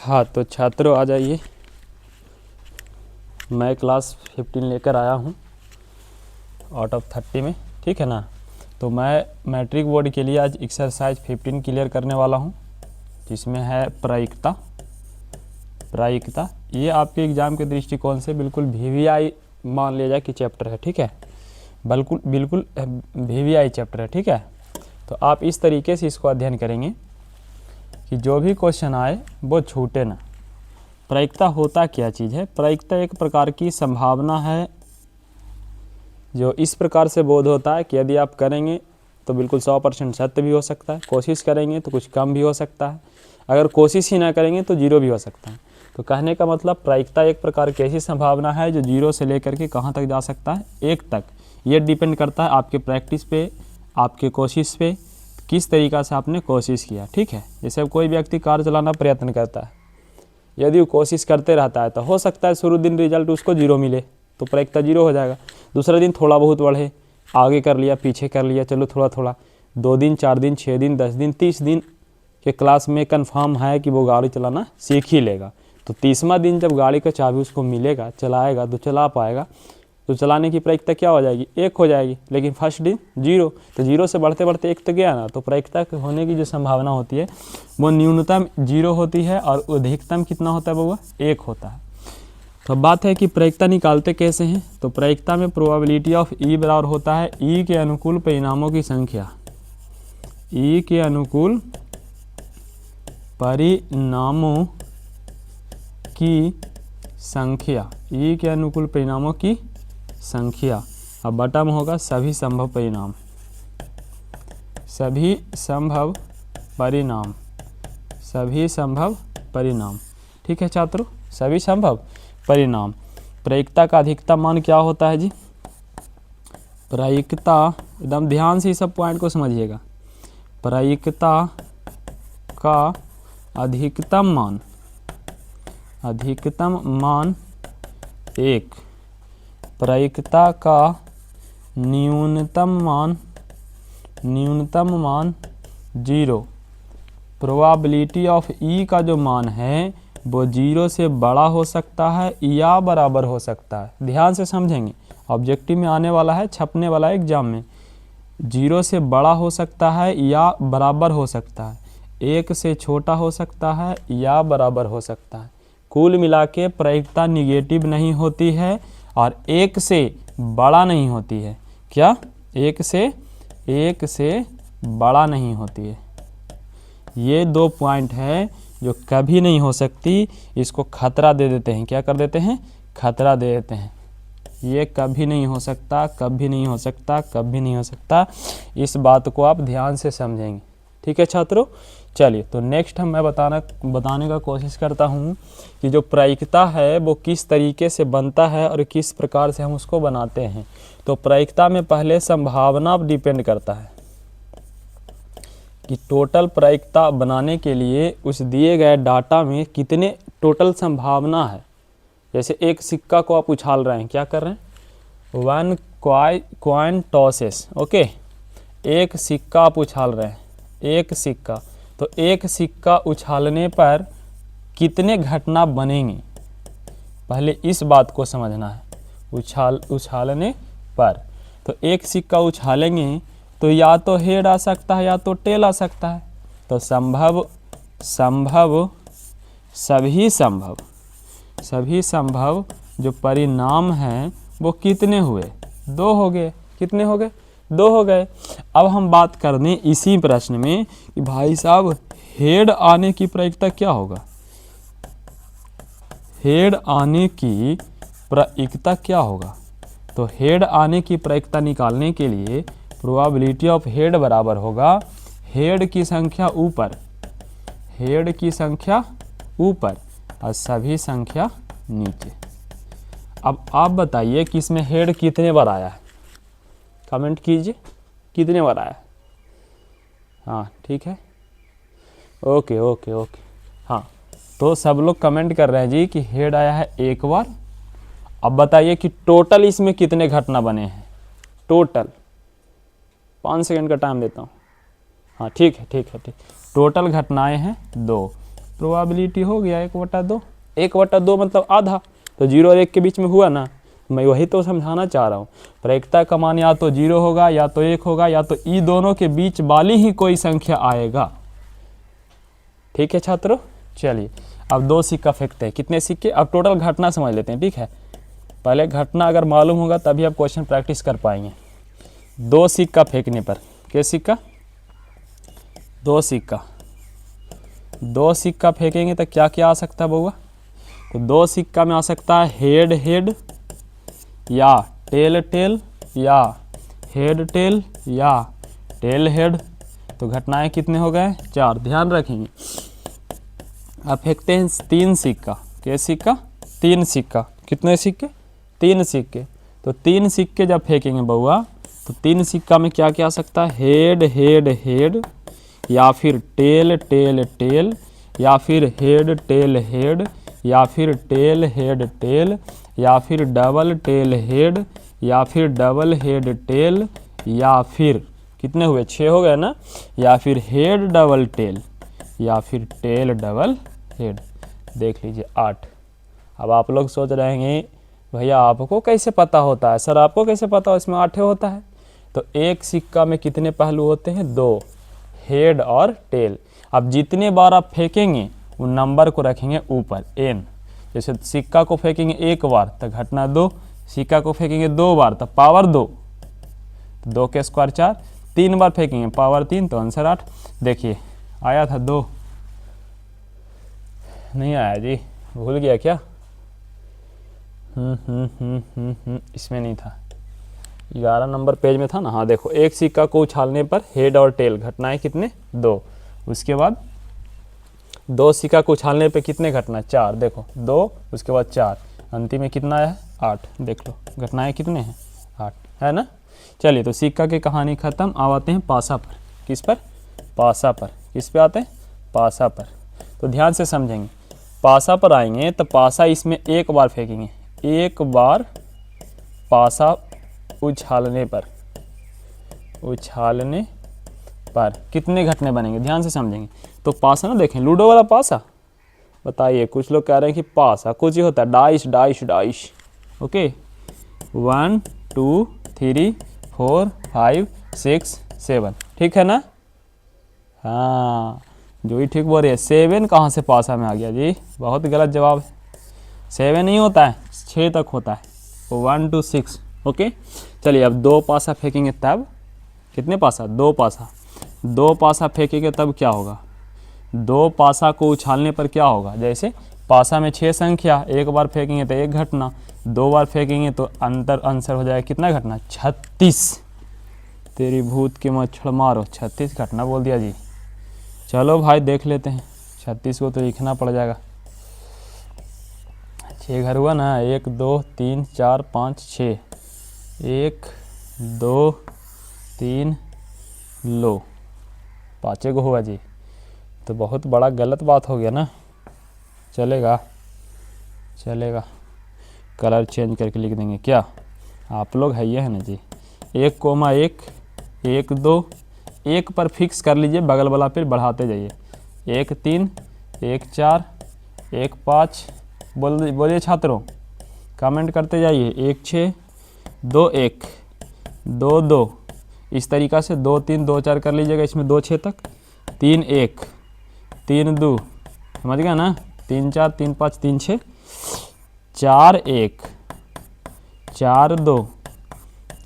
हाँ तो छात्रों आ जाइए, मैं क्लास 15 लेकर आया हूँ आउट ऑफ 30 में, ठीक है ना। तो मैं मैट्रिक बोर्ड के लिए आज एक्सरसाइज 15 क्लियर करने वाला हूँ, जिसमें है प्रायिकता। ये आपके एग्ज़ाम के दृष्टिकोण से बिल्कुल VVI मान लिया जाए कि चैप्टर है, ठीक है। बिल्कुल VVI चैप्टर है, ठीक है। तो आप इस तरीके से इसको अध्ययन करेंगे कि जो भी क्वेश्चन आए वो छूटे ना। प्रायिकता होता क्या चीज़ है? प्रायिकता एक प्रकार की संभावना है जो इस प्रकार से बोध होता है कि यदि आप करेंगे तो बिल्कुल 100% सत्य भी हो सकता है, कोशिश करेंगे तो कुछ कम भी हो सकता है, अगर कोशिश ही ना करेंगे तो जीरो भी हो सकता है। तो कहने का मतलब प्रायिकता एक प्रकार की ऐसी संभावना है जो जीरो से लेकर के कहाँ तक जा सकता है, 1 तक। ये डिपेंड करता है आपके प्रैक्टिस पे, आपके कोशिश पे, किस तरीक़ा से आपने कोशिश किया, ठीक है। जैसे कोई व्यक्ति कार चलाना प्रयत्न करता है, यदि वो कोशिश करते रहता है तो हो सकता है शुरू दिन रिजल्ट उसको जीरो मिले, तो प्रायिकता जीरो हो जाएगा। दूसरा दिन थोड़ा बहुत बढ़े, आगे कर लिया, पीछे कर लिया, चलो थोड़ा थोड़ा, 2 दिन, 4 दिन, 6 दिन, 10 दिन, 30 दिन के क्लास में कंफर्म है कि वो गाड़ी चलाना सीख ही लेगा। तो 30वां दिन जब गाड़ी का चाबी उसको मिलेगा, चलाएगा तो चला पाएगा, तो चलाने की प्रायिकता क्या हो जाएगी, 1 हो जाएगी। लेकिन फर्स्ट दिन जीरो, तो जीरो से बढ़ते बढ़ते 1 तक गया ना, तो प्रायिकता होने की जो संभावना होती है वो न्यूनतम 0 होती है और अधिकतम कितना होता है, वो 1 होता है। तो बात है कि प्रायिकता निकालते कैसे हैं। तो प्रायिकता में प्रोबेबिलिटी ऑफ ई बराबर होता है ई के अनुकूल परिणामों की संख्या, ई के अनुकूल परिणामों की संख्या, ई के अनुकूल परिणामों की संख्या, अब बटा में होगा सभी संभव परिणाम, सभी संभव परिणाम, सभी संभव परिणाम, ठीक है छात्रों, सभी संभव परिणाम। प्रायिकता का अधिकतम मान क्या होता है जी? प्रायिकता, एकदम ध्यान से इस सब पॉइंट को समझिएगा। प्रायिकता का अधिकतम मान, अधिकतम मान 1, प्रायिकता का न्यूनतम मान, न्यूनतम मान 0, प्रोबेबिलिटी ऑफ ई का जो मान है वो 0 से बड़ा हो सकता है या बराबर हो सकता है। ध्यान से समझेंगे, ऑब्जेक्टिव में आने वाला है, छपने वाला है एग्जाम में। 0 से बड़ा हो सकता है या बराबर हो सकता है, 1 से छोटा हो सकता है या बराबर हो सकता है। कुल मिला के प्रायिकता निगेटिव नहीं होती है और 1 से बड़ा नहीं होती है। क्या? 1 से बड़ा नहीं होती है। ये 2 पॉइंट है जो कभी नहीं हो सकती, इसको खतरा दे देते हैं। क्या कर देते हैं? खतरा दे देते हैं। ये कभी नहीं हो सकता, कभी नहीं हो सकता, कभी नहीं हो सकता। इस बात को आप ध्यान से समझेंगे, ठीक है छात्रों। चलिए, तो नेक्स्ट मैं बताने का कोशिश करता हूँ कि जो प्रायिकता है वो किस तरीके से बनता है और किस प्रकार से हम उसको बनाते हैं। तो प्रायिकता में पहले संभावना डिपेंड करता है कि टोटल प्रायिकता बनाने के लिए उस दिए गए डाटा में कितने टोटल संभावना है। जैसे एक सिक्का को आप उछाल रहे हैं, क्या कर रहे हैं? 1 कॉइन टॉसेस, ओके। एक सिक्का आप उछाल रहे हैं, एक सिक्का, तो एक सिक्का उछालने पर कितने घटना बनेंगे, पहले इस बात को समझना है। उछालने पर तो एक सिक्का उछालेंगे तो या तो हेड आ सकता है या तो टेल आ सकता है। तो सभी संभव जो परिणाम हैं वो कितने हुए? 2 हो गए। कितने हो गए? 2 हो गए। अब हम बात कर दें इसी प्रश्न में कि भाई साहब हेड आने की प्रायिकता क्या होगा? हेड आने की प्रायिकता क्या होगा? तो हेड आने की प्रायिकता निकालने के लिए प्रोबेबिलिटी ऑफ हेड बराबर होगा हेड की संख्या ऊपर, हेड की संख्या ऊपर और सभी संख्या नीचे। अब आप बताइए कि इसमें हेड कितने बार आया है? कमेंट कीजिए कितने बार आया है। हाँ ठीक है, ओके ओके ओके। हाँ, तो सब लोग कमेंट कर रहे हैं जी कि हेड आया है 1 बार। अब बताइए कि टोटल इसमें कितने घटना बने हैं? टोटल 5 सेकंड का टाइम देता हूँ। हाँ ठीक है। टोटल घटनाएं हैं 2। प्रोबेबिलिटी हो गया 1/2। 1/2 मतलब आधा, तो 0 और 1 के बीच में हुआ ना, मैं वही तो समझाना चाह रहा हूँ। प्रायिकता का मान या तो 0 होगा या तो 1 होगा या तो ई दोनों के बीच वाली ही कोई संख्या आएगा। ठीक है छात्रों, चलिए अब 2 सिक्का फेंकते हैं। कितने सिक्के, अब टोटल घटना समझ लेते हैं। ठीक है, पहले घटना अगर मालूम होगा तभी आप क्वेश्चन प्रैक्टिस कर पाएंगे। 2 सिक्का फेंकने पर, क्या सिक्का, 2 सिक्का, 2 सिक्का फेंकेंगे तो क्या क्या आ सकता है बउआ, तो 2 सिक्का में आ सकता है हेड हेड या टेल टेल या हेड टेल या टेल हेड। तो घटनाएं कितने हो गए, 4, ध्यान रखेंगे। अब फेंकते हैं 3 सिक्का, क्या सिक्का, 3 सिक्का, कितने सिक्के, 3 सिक्के। तो 3 सिक्के जब फेंकेंगे बउआ तो 3 सिक्का में क्या क्या आ सकता है, हेड हेड हेड या फिर टेल टेल टेल या फिर हेड टेल हेड या फिर टेल हेड टेल या फिर डबल टेल हेड या फिर डबल हेड टेल या फिर, कितने हुए, 6 हो गए ना, या फिर हेड डबल टेल या फिर टेल डबल हेड। देख लीजिए 8। अब आप लोग सोच रहे हैं भैया आपको कैसे पता होता है, सर आपको कैसे पता हो इसमें 8 होता है। तो एक सिक्का में कितने पहलू होते हैं, 2, हेड और टेल। अब जितने बार आप फेंकेंगे उन नंबर को रखेंगे ऊपर n। जैसे सिक्का को फेंकेंगे 1 बार तो घटना 2, सिक्का को फेंकेंगे 2 बार तो पावर 2, तो 2 के स्क्वायर 4, 3 बार फेंकेंगे पावर 3 तो आंसर 8। देखिए आया था 2, नहीं आया जी, भूल गया क्या, इसमें नहीं था, 11 नंबर पेज में था ना। हाँ देखो, एक सिक्का को उछालने पर हेड और टेल घटनाएं कितने, 2। उसके बाद 2 सिक्का को उछालने पे कितने घटना, 4। देखो 2 उसके बाद 4, अंतिम में कितना आया है, 8। देख लो घटनाएं कितने हैं, 8 है ना। चलिए तो सिक्का की कहानी खत्म। अब आते हैं पासा पर, किस पर, पासा पर, किस पे आते हैं, पासा पर। तो ध्यान से समझेंगे, पासा पर आएंगे तो पासा इसमें 1 बार फेंकेंगे, 1 बार पासा उछालने पर, उछालने पर कितने घटने बनेंगे, ध्यान से समझेंगे। तो पासा ना देखें, लूडो वाला पासा, बताइए कुछ लोग कह रहे हैं कि पासा कुछ ही होता है, डाइस डाइस डाइस। ओके, 1 2 3 4 5 6 7, ठीक है ना। हाँ जो ही ठीक बोल रही है, 7 कहाँ से पासा में आ गया जी, बहुत गलत जवाब है। 7 नहीं होता है, 6 तक होता है, 1 2 6। ओके, चलिए अब 2 पासा फेंकेंगे तब, कितने पासा, 2 पासा, 2 पासा फेंकेंगे तब क्या होगा, 2 पासा को उछालने पर क्या होगा, जैसे पासा में 6 संख्या, 1 बार फेंकेंगे तो 1 घटना, 2 बार फेंकेंगे तो आंसर हो जाएगा कितना घटना, 36। तेरी भूत की मच्छर मारो, 36 घटना बोल दिया जी। चलो भाई देख लेते हैं, 36 को तो लिखना पड़ जाएगा। 6 घर हुआ ना, 1 2 3 4 5 6, 1 2 3 लो 5 को हुआ जी, तो बहुत बड़ा गलत बात हो गया ना। चलेगा चलेगा, कलर चेंज करके लिख देंगे क्या, आप लोग है ये है ना जी। 1 कोमा 1 1 2, 1 पर फिक्स कर लीजिए, बगल वाला फिर बढ़ाते जाइए, 1 3 1 4 1 5, बोलिए छात्रों, कमेंट करते जाइए, 1 6 2 1 2 2, इस तरीक़ा से 2 3 2 4 कर लीजिएगा, इसमें 2 6 तक, 3 1 3 2, समझ गया ना, 3 4 3 5 3 6, 4 1 4 2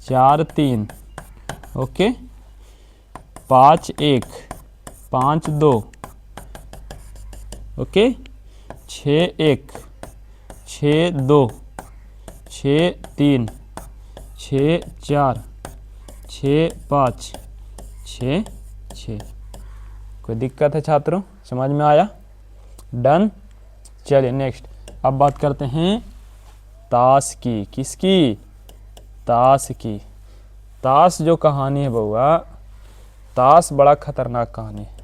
4 3, ओके, 5 1 5 2, ओके, 6 1 6 2 6 3 6 4 6 5 6 6। कोई दिक्कत है छात्रों, समझ में आया, डन। चलिए नेक्स्ट, अब बात करते हैं ताश की, किसकी, ताश की। ताश जो कहानी है बउआ, ताश बड़ा खतरनाक कहानी है।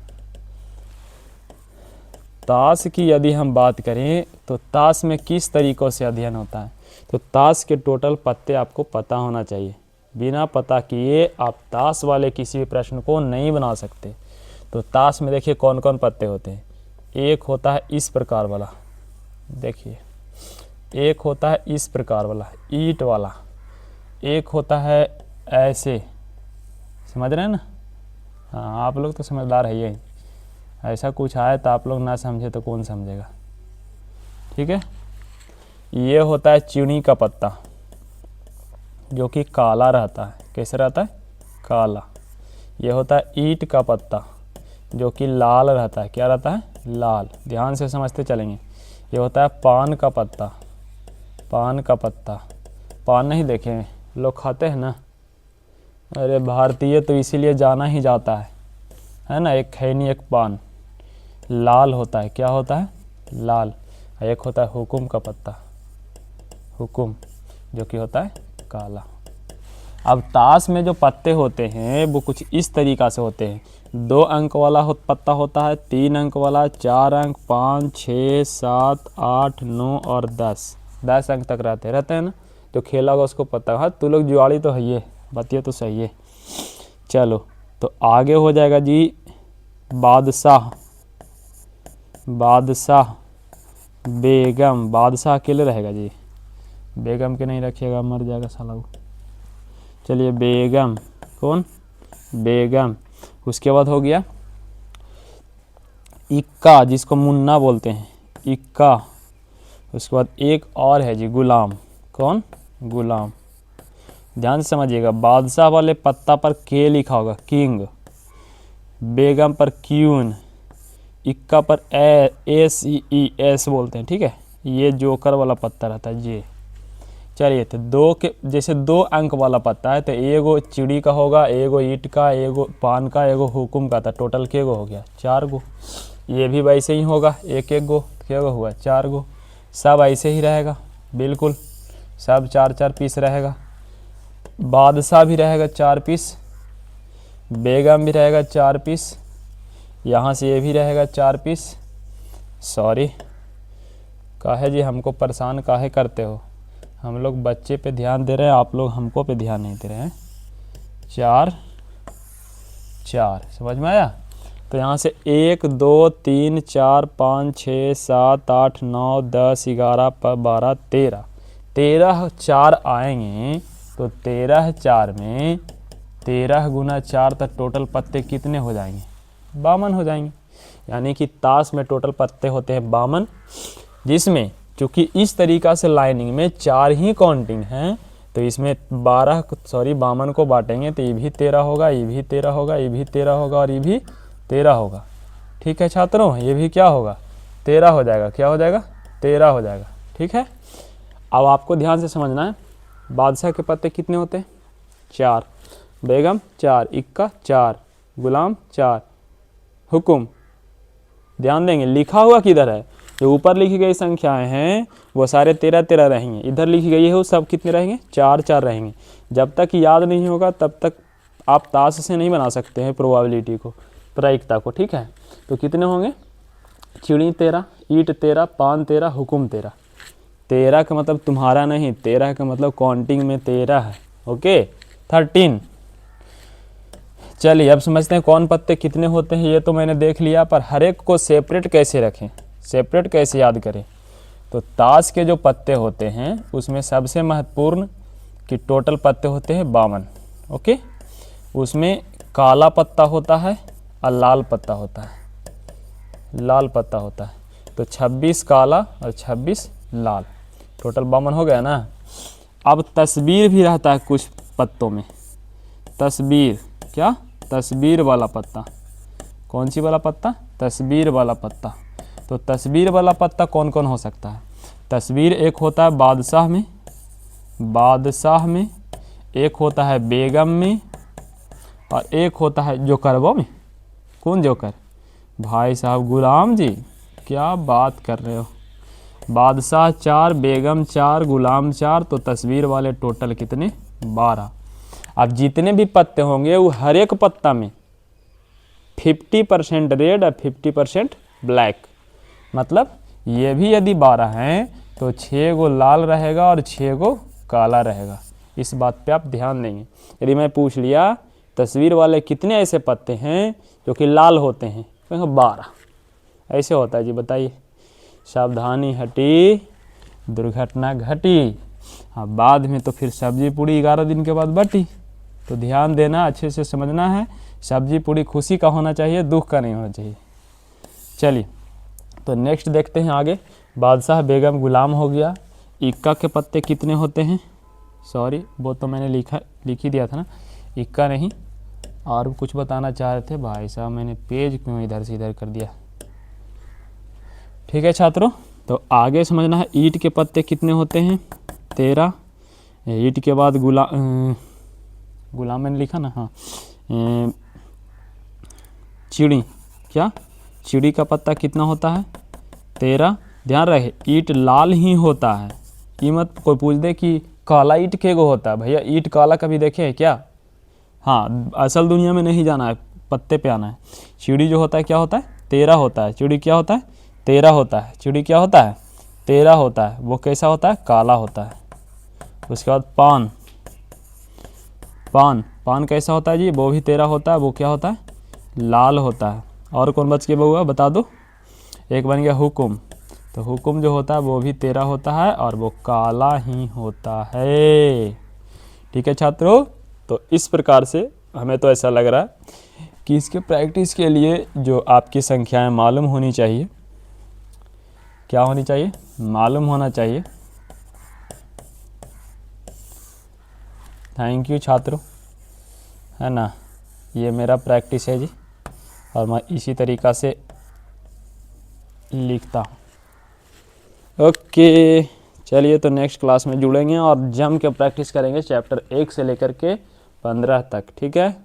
ताश की यदि हम बात करें तो ताश में किस तरीक़ों से अध्ययन होता है, तो ताश के टोटल पत्ते आपको पता होना चाहिए, बिना पता किए आप ताश वाले किसी भी प्रश्न को नहीं बना सकते। तो ताश में देखिए कौन कौन पत्ते होते हैं, एक होता है इस प्रकार वाला, देखिए एक होता है इस प्रकार वाला ईंट वाला, एक होता है ऐसे, समझ रहे हैं ना। हाँ आप लोग तो समझदार है ही। ऐसा कुछ आए तो आप लोग ना समझे तो कौन समझेगा, ठीक है। ये होता है चीनी का पत्ता जो कि काला रहता है, कैसे रहता है, काला। ये होता है ईंट का पत्ता जो कि लाल रहता है, क्या रहता है, लाल। ध्यान से समझते चलेंगे। ये होता है पान का पत्ता, पान का पत्ता, पान नहीं देखे लोग खाते हैं ना, अरे भारतीय तो इसीलिए जाना ही जाता है ना। एक खैनी एक पान, लाल होता है, क्या होता है, लाल। एक होता है हुकुम का पत्ता, हुकुम, जो कि होता है काला। अब ताश में जो पत्ते होते हैं वो कुछ इस तरीक़ा से होते हैं। 2 अंक वाला पत्ता होता है, 3 अंक वाला, 4 अंक, 5, 6, 7, 8, 9 और 10 अंक तक रहते हैं ना। तो खेला होगा उसको पता है। हाँ तू लोग जुआड़ी तो है, ये बतिया तो सही है। चलो तो आगे हो जाएगा जी बादशाह, बादशाह, बेगम। बादशाह अकेले रहेगा जी, बेगम के नहीं रखिएगा, मर जाएगा साला वो। चलिए बेगम, कौन, बेगम। उसके बाद हो गया इक्का, जिसको मुन्ना बोलते हैं, इक्का। उसके बाद एक और है जी गुलाम, कौन, गुलाम। ध्यान से समझिएगा, बादशाह वाले पत्ता पर के लिखा होगा, किंग। बेगम पर क्यून, इक्का पर एस बोलते हैं, ठीक है। ये जोकर वाला पत्ता रहता है ये। चलिए तो 2 के जैसे 2 अंक वाला पत्ता है तो एगो चिड़ी का होगा, एगो ईंट का, एगो पान का, एगो हुकुम का था। टोटल के गो हो गया, 4 गो। ये भी वैसे ही होगा, एक एक गो, क्या गो हुआ, 4 गो। सब ऐसे ही रहेगा, बिल्कुल सब 4-4 पीस रहेगा। बादशाह भी रहेगा 4 पीस, बेगम भी रहेगा 4 पीस, यहाँ से ये भी रहेगा 4 पीस। सॉरी काहे जी हमको परेशान काहे करते हो, हम लोग बच्चे पे ध्यान दे रहे हैं, आप लोग हमको पे ध्यान नहीं दे रहे हैं। 4 4 समझ में आया। तो यहाँ से 1 2 3 4 5 6 7 8 9 10 11 12 13 4 आएंगे। तो 13 4 में 13 गुना 4 तक टोटल पत्ते कितने हो जाएंगे, 52 हो जाएंगे। यानी कि ताश में टोटल पत्ते होते हैं 52, जिसमें चूँकि इस तरीक़ा से लाइनिंग में 4 ही काउंटिंग हैं तो इसमें 52 को बांटेंगे तो ये भी 13 होगा, ये भी 13 होगा, ये भी 13 होगा और ये भी 13 होगा। ठीक है छात्रों, ये भी क्या होगा, 13 हो जाएगा। क्या हो जाएगा, 13 हो जाएगा। ठीक है, अब आपको ध्यान से समझना है, बादशाह के पत्ते कितने होते हैं, 4, बेगम 4, इक्का 4, गुलाम 4, हुकुम। ध्यान देंगे लिखा हुआ किधर है, जो ऊपर लिखी गई संख्याएं हैं वो सारे 13 रहेंगे, इधर लिखी गई है वो सब कितने रहेंगे, 4 रहेंगे। जब तक याद नहीं होगा तब तक आप ताश से नहीं बना सकते हैं प्रोबेबिलिटी को, प्रायिकता को। ठीक है, तो कितने होंगे, चिड़ी 13, ईंट 13, पान 13, हुकुम 13। 13 का मतलब तुम्हारा नहीं, 13 का मतलब काउंटिंग में 13 है। ओके 13। चलिए अब समझते हैं कौन पत्ते कितने होते हैं। ये तो मैंने देख लिया, पर हर एक को सेपरेट कैसे रखें, सेपरेट कैसे याद करें। तो ताश के जो पत्ते होते हैं उसमें सबसे महत्वपूर्ण कि टोटल पत्ते होते हैं 52। ओके, उसमें काला पत्ता होता है और लाल पत्ता होता है, लाल पत्ता होता है। तो 26 काला और 26 लाल, टोटल 52 हो गया ना। अब तस्वीर भी रहता है कुछ पत्तों में, तस्वीर, क्या, तस्वीर वाला पत्ता। कौन सी वाला पत्ता, तस्वीर वाला पत्ता। तो तस्वीर वाला पत्ता कौन कौन हो सकता है, तस्वीर एक होता है बादशाह में, बादशाह में, एक होता है बेगम में, और एक होता है जोकरवा में। कौन जोकर, भाई साहब गुलाम जी, क्या बात कर रहे हो। बादशाह 4, बेगम 4, गुलाम 4, तो तस्वीर वाले टोटल कितने, 12। अब जितने भी पत्ते होंगे वो हर एक पत्ता में 50% रेड और 50% ब्लैक। मतलब ये भी यदि 12 हैं तो 6 गो लाल रहेगा और 6 गो काला रहेगा। इस बात पे आप ध्यान देंगे। यदि मैं पूछ लिया तस्वीर वाले कितने ऐसे पत्ते हैं जो कि लाल होते हैं, तो 12। ऐसे होता है जी, बताइए। सावधानी हटी दुर्घटना घटी। हाँ, बाद में तो फिर सब्जी पूड़ी 11 दिन के बाद बटी। तो ध्यान देना, अच्छे से समझना है, सब्जी पूड़ी खुशी का होना चाहिए, दुख का नहीं होना चाहिए। चलिए तो नेक्स्ट देखते हैं आगे। बादशाह बेगम गुलाम हो गया। इक्का के पत्ते कितने होते हैं? सॉरी, वो तो मैंने लिख ही दिया था ना, इक्का नहीं। और कुछ बताना चाह रहे थे भाई साहब, मैंने पेज क्यों इधर से इधर कर दिया। ठीक है छात्रों, तो आगे समझना है। ईंट के पत्ते कितने होते हैं? 13। ईंट के बाद गुलाम मैंने लिखा ना, हाँ। चिड़ी, क्या चिड़ी का पत्ता कितना होता है? 13। ध्यान रहे, ईंट लाल ही होता है। ये मत कोई पूछ दे कि काला ईंट केगो होता है। भैया ईंट काला कभी देखे हैं क्या? हाँ, असल दुनिया में नहीं जाना है, पत्ते पे आना है। चिड़ी जो होता है क्या होता है? 13 होता है। चिड़ी क्या होता है? 13 होता है। चिड़ी क्या होता है? 13 होता है। वो कैसा होता है? काला होता है। उसके बाद पान, पान कैसा होता है जी? वो भी 13 होता है। वो क्या होता है? लाल होता है। और कौन बच के बउआ बता दो? एक बन गया हुकुम। तो हुकुम जो होता है वो भी 13 होता है और वो काला ही होता है। ठीक है छात्रों, तो इस प्रकार से हमें तो ऐसा लग रहा है कि इसके प्रैक्टिस के लिए जो आपकी संख्याएं मालूम होनी चाहिए, क्या होनी चाहिए? मालूम होना चाहिए। थैंक यू छात्रों, है ना। ये मेरा प्रैक्टिस है जी, और मैं इसी तरीक़ा से लिखता हूँ। ओके, चलिए तो नेक्स्ट क्लास में जुड़ेंगे और जम के प्रैक्टिस करेंगे चैप्टर 1 से लेकर के 15 तक। ठीक है।